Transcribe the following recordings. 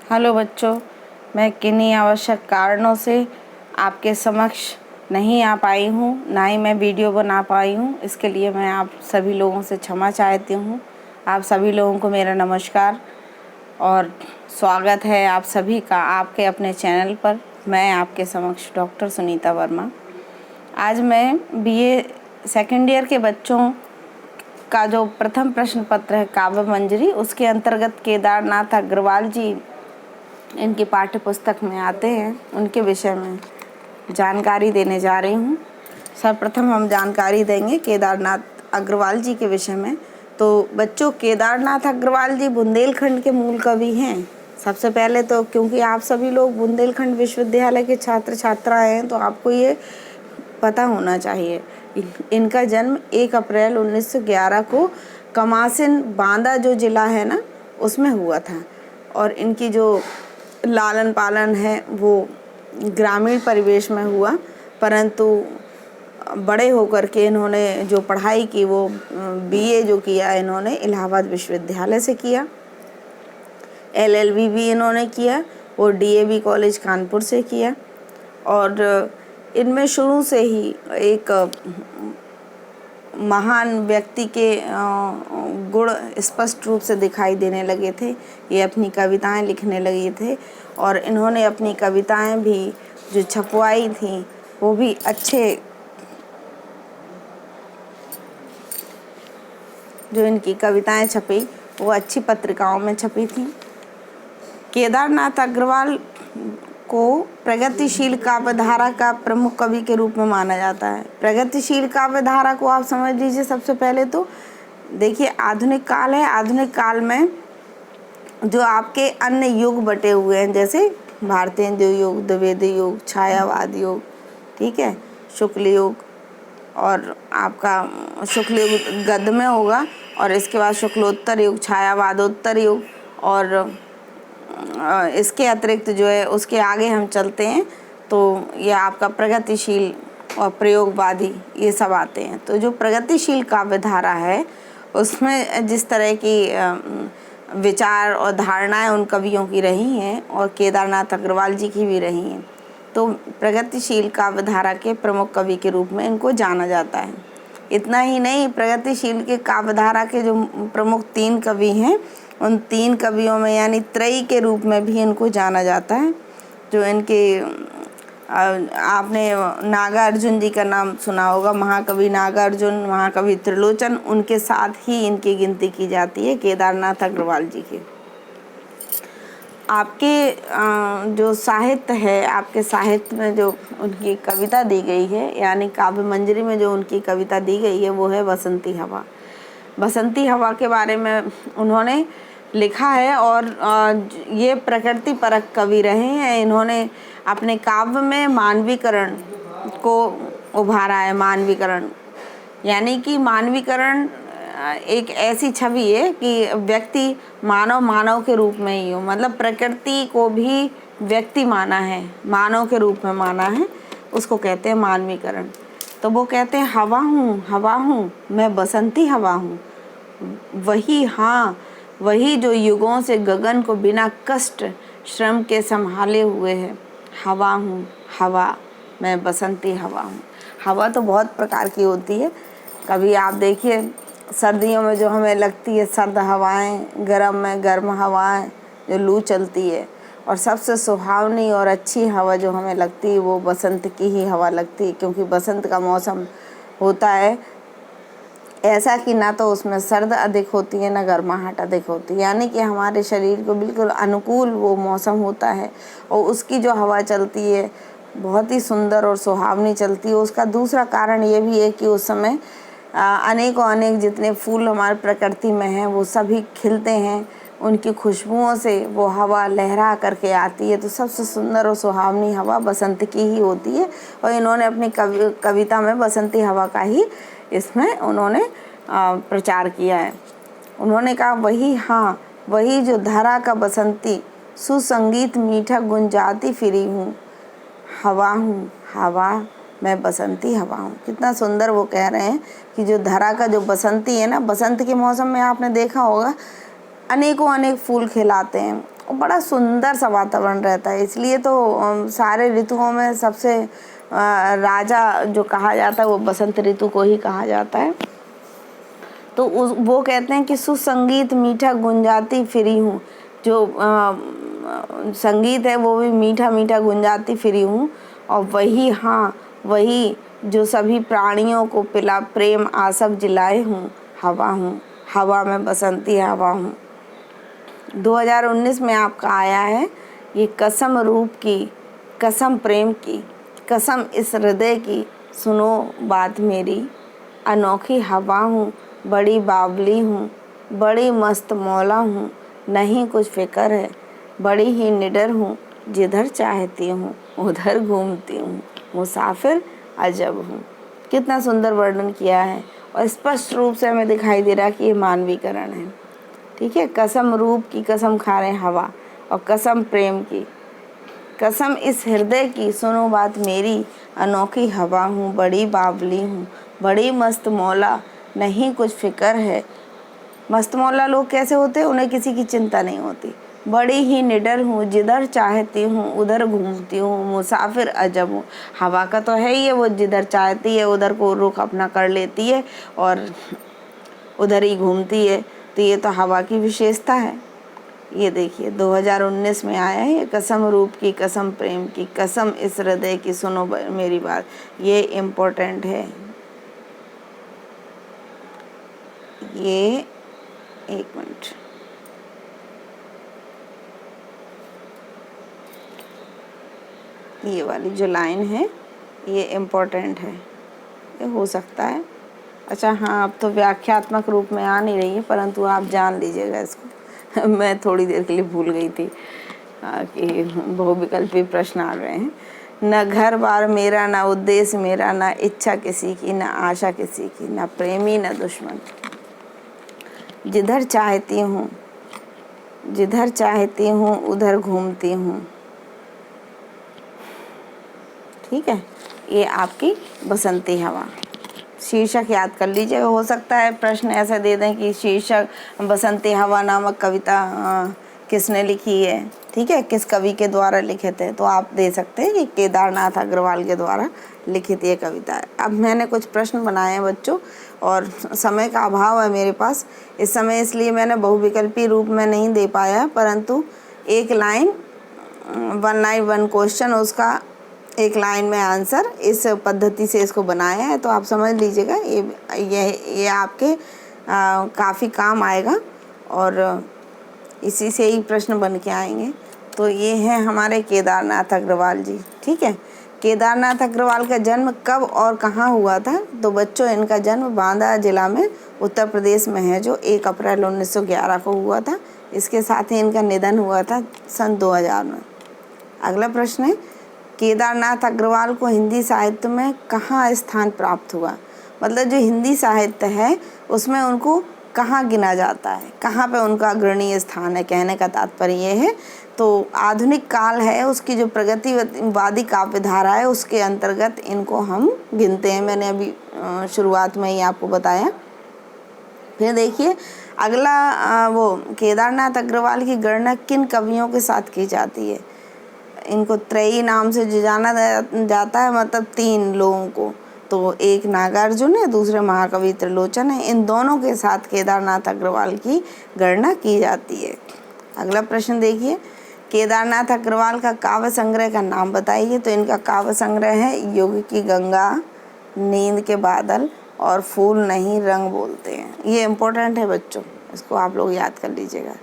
Hello बच्चों, मैं किन्हीं आवश्यक कारणों से आपके समक्ष नहीं आ पाई हूँ, ना ही मैं वीडियो बना पाई हूँ। इसके लिए मैं आप सभी लोगों से क्षमा चाहती हूँ। आप सभी लोगों को मेरा नमस्कार और स्वागत है आप सभी का आपके अपने चैनल पर। मैं आपके समक्ष डॉक्टर सुनीता वर्मा। आज मैं बीए सेकेंड ईयर के बच्चों का जो प्रथम प्रश्न पत्र है काव्य मंजरी, उसके अंतर्गत केदारनाथ अग्रवाल जी इनकी पाठ्य पुस्तक में आते हैं, उनके विषय में जानकारी देने जा रही हूँ। सर्वप्रथम हम जानकारी देंगे केदारनाथ अग्रवाल जी के विषय में। तो बच्चों, केदारनाथ अग्रवाल जी बुंदेलखंड के मूल कवि हैं। सबसे पहले तो क्योंकि आप सभी लोग बुंदेलखंड विश्वविद्यालय के छात्र छात्राएं हैं, तो आपको ये पता होना चाहिए। इनका जन्म 1 अप्रैल 1911 को कमासिन बांदा जो ज़िला है ना, उसमें हुआ था। और इनकी जो लालन पालन है वो ग्रामीण परिवेश में हुआ, परंतु बड़े होकर के इन्होंने जो पढ़ाई की वो बीए जो किया इन्होंने इलाहाबाद विश्वविद्यालय से किया। एलएलबी भी इन्होंने किया और डीएवी कॉलेज कानपुर से किया। और इनमें शुरू से ही एक महान व्यक्ति के गुण स्पष्ट रूप से दिखाई देने लगे थे। ये अपनी कविताएं लिखने लगे थे और इन्होंने अपनी कविताएं भी जो छपवाई थी वो भी जो इनकी कविताएं छपी वो अच्छी पत्रिकाओं में छपी थी। केदारनाथ अग्रवाल को प्रगतिशील काव्यधारा का प्रमुख कवि के रूप में माना जाता है। प्रगतिशील काव्यधारा को आप समझ लीजिए। सबसे पहले तो देखिए, आधुनिक काल है। आधुनिक काल में जो आपके अन्य युग बटे हुए हैं, जैसे भारतेंदु युग, द्विवेदी युग, छायावाद युग, ठीक है, शुक्ल युग, और आपका शुक्ल युग गद्य में होगा, और इसके बाद शुक्लोत्तर युग, छायावादोत्तर युग, और इसके अतिरिक्त जो है उसके आगे हम चलते हैं तो ये आपका प्रगतिशील और प्रयोगवादी ये सब आते हैं। तो जो प्रगतिशील काव्यधारा है उसमें जिस तरह की विचार और धारणाएं उन कवियों की रही हैं और केदारनाथ अग्रवाल जी की भी रही हैं, तो प्रगतिशील काव्यधारा के प्रमुख कवि के रूप में इनको जाना जाता है। इतना ही नहीं, प्रगतिशील के काव्यधारा के जो प्रमुख 3 कवि हैं, उन 3 कवियों में यानी त्रयी के रूप में भी इनको जाना जाता है। जो इनके आपने नागार्जुन जी का नाम सुना होगा, महाकवि नागार्जुन, महाकवि त्रिलोचन, उनके साथ ही इनकी गिनती की जाती है केदारनाथ अग्रवाल जी की। आपके जो साहित्य है, आपके साहित्य में जो उनकी कविता दी गई है, यानी काव्य मंजरी में जो उनकी कविता दी गई है वो है बसंती हवा। बसंती हवा के बारे में उन्होंने लिखा है और ये प्रकृति परक कवि रहे हैं। इन्होंने अपने काव्य में मानवीकरण को उभारा है। मानवीकरण यानी कि मानवीकरण एक ऐसी छवि है कि व्यक्ति मानव के रूप में ही हो, मतलब प्रकृति को भी व्यक्ति माना है, मानव के रूप में माना है, उसको कहते हैं मानवीकरण। तो वो कहते हैं हवा हूँ मैं, बसंती हवा हूँ, वही जो युगों से गगन को बिना कष्ट श्रम के संभाले हुए है। हवा हूँ हवा, मैं बसंती हवा हूँ। हवा तो बहुत प्रकार की होती है। कभी आप देखिए, सर्दियों में जो हमें लगती है सर्द हवाएं, गर्म में गर्म हवाएं जो लू चलती है, और सबसे सुहावनी और अच्छी हवा जो हमें लगती है वो बसंत की ही हवा लगती है, क्योंकि बसंत का मौसम होता है ऐसा कि ना तो उसमें सर्द अधिक होती है ना गर्माहट अधिक होती है, यानी कि हमारे शरीर को बिल्कुल अनुकूल वो मौसम होता है। और उसकी जो हवा चलती है बहुत ही सुंदर और सुहावनी चलती है। उसका दूसरा कारण ये भी है कि उस समय अनेक जितने फूल हमारे प्रकृति में हैं वो सभी खिलते हैं, उनकी खुशबुओं से वो हवा लहरा करके आती है। तो सबसे सुंदर और सुहावनी हवा बसंत की ही होती है, और इन्होंने अपनी कविता में बसंती हवा का ही इसमें उन्होंने प्रचार किया है। उन्होंने कहा वही जो धरा का बसंती, सुसंगीत मीठा गुंजाती फिरी हूँ हवा मैं बसंती हवा हूँ। कितना सुंदर वो कह रहे हैं कि जो धरा का जो बसंती है ना, बसंत के मौसम में आपने देखा होगा अनेक फूल खिलाते हैं और बड़ा सुंदर सा वातावरण रहता है। इसलिए तो सारे ऋतुओं में सबसे राजा जो कहा जाता है वो बसंत ऋतु को ही कहा जाता है। तो वो कहते हैं कि सुसंगीत मीठा गुंजाती फिरी हूँ, जो संगीत है वो भी मीठा मीठा गुंजाती फिरी हूँ, और वही, हाँ वही जो सभी प्राणियों को पिला प्रेम आसब जिलाए हूँ, हवा में बसंती हवा हूँ। 2019 में आपका आया है ये कसम रूप की, कसम प्रेम की, कसम इस हृदय की, सुनो बात मेरी, अनोखी हवा हूँ, बड़ी बावली हूँ, बड़ी मस्त मौला हूँ, नहीं कुछ फिक्र है, बड़ी ही निडर हूँ, जिधर चाहती हूँ उधर घूमती हूँ, मुसाफिर अजब हूँ। कितना सुंदर वर्णन किया है और स्पष्ट रूप से हमें दिखाई दे रहा है कि ये मानवीकरण है। ठीक है, कसम रूप की, कसम खा रहे हवा, और कसम प्रेम की, कसम इस हृदय की, सुनो बात मेरी, अनोखी हवा हूँ, बड़ी बावली हूँ, बड़ी मस्त मौला, नहीं कुछ फिक्र है। मस्त मौला लोग कैसे होते हैं? उन्हें किसी की चिंता नहीं होती। बड़ी ही निडर हूँ, जिधर चाहती हूँ उधर घूमती हूँ, मुसाफिर अजब हूँ। हवा का तो है ही है, वो जिधर चाहती है उधर को रुख अपना कर लेती है और उधर ही घूमती है। तो ये तो हवा की विशेषता है। ये देखिए 2019 में आया है ये कसम रूप की, कसम प्रेम की, कसम इस हृदय की, सुनो मेरी बात। ये इम्पोर्टेंट है। ये एक मिनट, ये वाली जो लाइन है ये इम्पोर्टेंट है, ये हो सकता है। अच्छा हाँ, अब तो व्याख्यात्मक रूप में आ नहीं रही है, परंतु आप जान लीजिएगा इसको। मैं थोड़ी देर के लिए भूल गई थी कि बहुविकल्पी प्रश्न आ रहे हैं। न घर बार मेरा, न उद्देश्य मेरा, न इच्छा किसी की, न आशा किसी की, न प्रेमी न दुश्मन, जिधर चाहती हूँ उधर घूमती हूँ। ठीक है, ये आपकी बसंती हवा। शीर्षक याद कर लीजिएगा। हो सकता है प्रश्न ऐसा दे दें कि शीर्षक बसंती हवा नामक कविता किसने लिखी है, ठीक है, किस कवि के द्वारा लिखित है, तो आप दे सकते हैं कि केदारनाथ अग्रवाल के द्वारा लिखित ये कविता है। अब मैंने कुछ प्रश्न बनाए हैं बच्चों, और समय का अभाव है मेरे पास इस समय, इसलिए मैंने बहुविकल्पी रूप में नहीं दे पाया, परंतु एक लाइन, 1 लाइन 1 क्वेश्चन, उसका एक लाइन में आंसर, इस पद्धति से इसको बनाया है। तो आप समझ लीजिएगा ये आपके काफ़ी काम आएगा और इसी से ही प्रश्न बन के आएंगे। तो ये हैं हमारे केदारनाथ अग्रवाल जी। ठीक है, केदारनाथ अग्रवाल का जन्म कब और कहाँ हुआ था? तो बच्चों इनका जन्म बांदा जिला में उत्तर प्रदेश में है, जो 1 अप्रैल 1911 को हुआ था। इसके साथ ही इनका निधन हुआ था सन 2000 में। अगला प्रश्न है, केदारनाथ अग्रवाल को हिंदी साहित्य में कहाँ स्थान प्राप्त हुआ? मतलब जो हिंदी साहित्य है उसमें उनको कहाँ गिना जाता है, कहाँ पे उनका अग्रणीय स्थान है, कहने का तात्पर्य ये है। तो आधुनिक काल है उसकी जो प्रगतिवादी काव्य धारा है उसके अंतर्गत इनको हम गिनते हैं। मैंने अभी शुरुआत में ही आपको बताया। फिर देखिए अगला, वो केदारनाथ अग्रवाल की गणना किन कवियों के साथ की जाती है? इनको त्रयी नाम से जो जाना जाता है, मतलब 3 लोगों को। तो एक नागार्जुन है, दूसरे महाकवि त्रिलोचन है। इन दोनों के साथ केदारनाथ अग्रवाल की गणना की जाती है। अगला प्रश्न देखिए, केदारनाथ अग्रवाल का काव्य संग्रह का नाम बताइए। तो इनका काव्य संग्रह है युग की गंगा, नींद के बादल और फूल नहीं रंग बोलते हैं। ये इम्पोर्टेंट है बच्चों, इसको आप लोग याद कर लीजिएगा।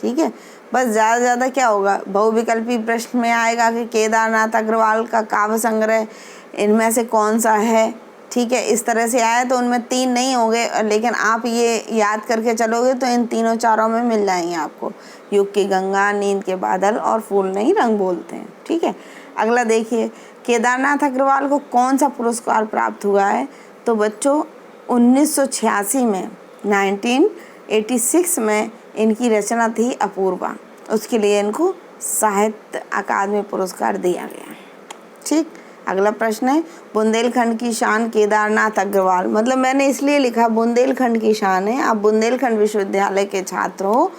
ठीक है, बस ज़्यादा से ज़्यादा क्या होगा, बहुविकल्पी प्रश्न में आएगा कि केदारनाथ अग्रवाल का काव्य संग्रह इनमें से कौन सा है। ठीक है, इस तरह से आया तो उनमें 3 नहीं होंगे, लेकिन आप ये याद करके चलोगे तो इन तीनों चारों में मिल जाएंगे आपको, युग की गंगा, नींद के बादल और फूल नहीं रंग बोलते हैं। ठीक है, अगला देखिए, केदारनाथ अग्रवाल को कौन सा पुरस्कार प्राप्त हुआ है? तो बच्चों 1986 में, 1986 में इनकी रचना थी अपूर्वा, उसके लिए इनको साहित्य अकादमी पुरस्कार दिया गया। ठीक, अगला प्रश्न है, बुंदेलखंड की शान केदारनाथ अग्रवाल। मतलब मैंने इसलिए लिखा बुंदेलखंड की शान है, आप बुंदेलखंड विश्वविद्यालय के छात्र हो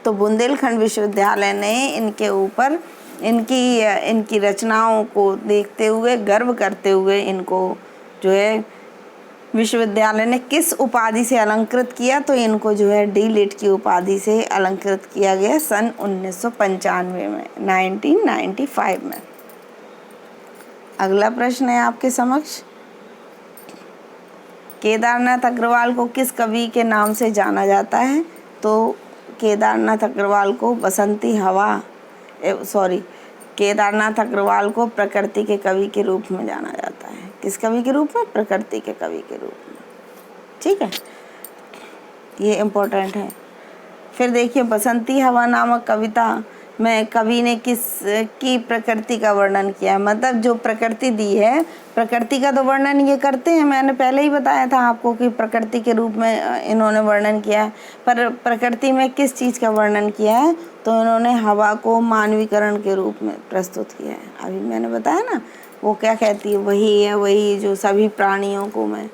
तो बुंदेलखंड विश्वविद्यालय ने इनके ऊपर इनकी रचनाओं को देखते हुए, गर्व करते हुए इनको जो है विश्वविद्यालय ने किस उपाधि से अलंकृत किया? तो इनको जो है डी लिट की उपाधि से अलंकृत किया गया सन 1995 में, 1995 में। अगला प्रश्न है आपके समक्ष, केदारनाथ अग्रवाल को किस कवि के नाम से जाना जाता है? तो केदारनाथ अग्रवाल को केदारनाथ अग्रवाल को प्रकृति के कवि के रूप में जाना जाता है। किस कवि के रूप में? प्रकृति के कवि के रूप में। ठीक है, ये इम्पोर्टेंट है। फिर देखिए, बसंती हवा नामक कविता में कवि ने किसकी प्रकृति का वर्णन किया है? मतलब जो प्रकृति दी है, प्रकृति का तो वर्णन ये करते हैं, मैंने पहले ही बताया था आपको कि प्रकृति के रूप में इन्होंने वर्णन किया है। पर प्रकृति में किस चीज़ का वर्णन किया है? तो इन्होंने हवा को मानवीकरण के रूप में प्रस्तुत किया है। अभी मैंने बताया ना, वो क्या कहती है, वही जो सभी प्राणियों को मैं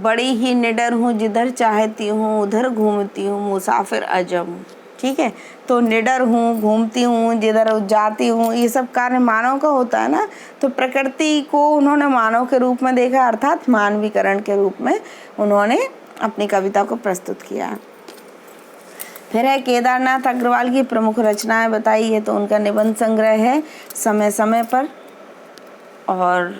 बड़ी ही निडर हूँ, जिधर चाहती हूँ उधर घूमती हूँ, मुसाफिर अजब हूँ। ठीक है, तो निडर हूँ, घूमती हूँ, जिधर जाती हूँ, ये सब कार्य मानव का होता है ना। तो प्रकृति को उन्होंने मानव के रूप में देखा, अर्थात मानवीकरण के रूप में उन्होंने अपनी कविता को प्रस्तुत किया। फिर है, केदारनाथ अग्रवाल की प्रमुख रचनाएं बताइए? तो उनका निबंध संग्रह है समय समय पर और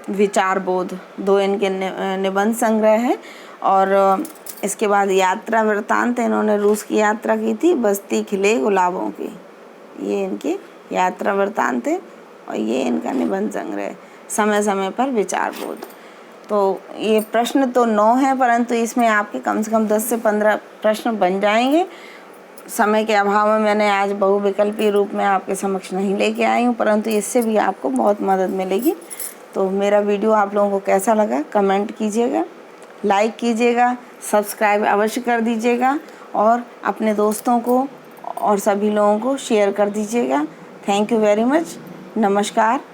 विचार बोध, 2 इनके निबंध संग्रह है। और इसके बाद यात्रा वृत्तांत, इन्होंने रूस की यात्रा की थी, बस्ती खिले गुलाबों की, ये इनकी यात्रा वृत्तांत है। और ये इनका निबंध संग्रह है समय समय पर विचार बोध। तो ये प्रश्न तो 9 है, परंतु इसमें आपके कम से कम 10 से 15 प्रश्न बन जाएंगे। समय के अभाव में मैंने आज बहुविकल्पीय रूप में आपके समक्ष नहीं लेके आई हूँ, परंतु इससे भी आपको बहुत मदद मिलेगी। तो मेरा वीडियो आप लोगों को कैसा लगा कमेंट कीजिएगा, लाइक कीजिएगा, सब्सक्राइब अवश्य कर दीजिएगा और अपने दोस्तों को और सभी लोगों को शेयर कर दीजिएगा। Thank you very much. नमस्कार।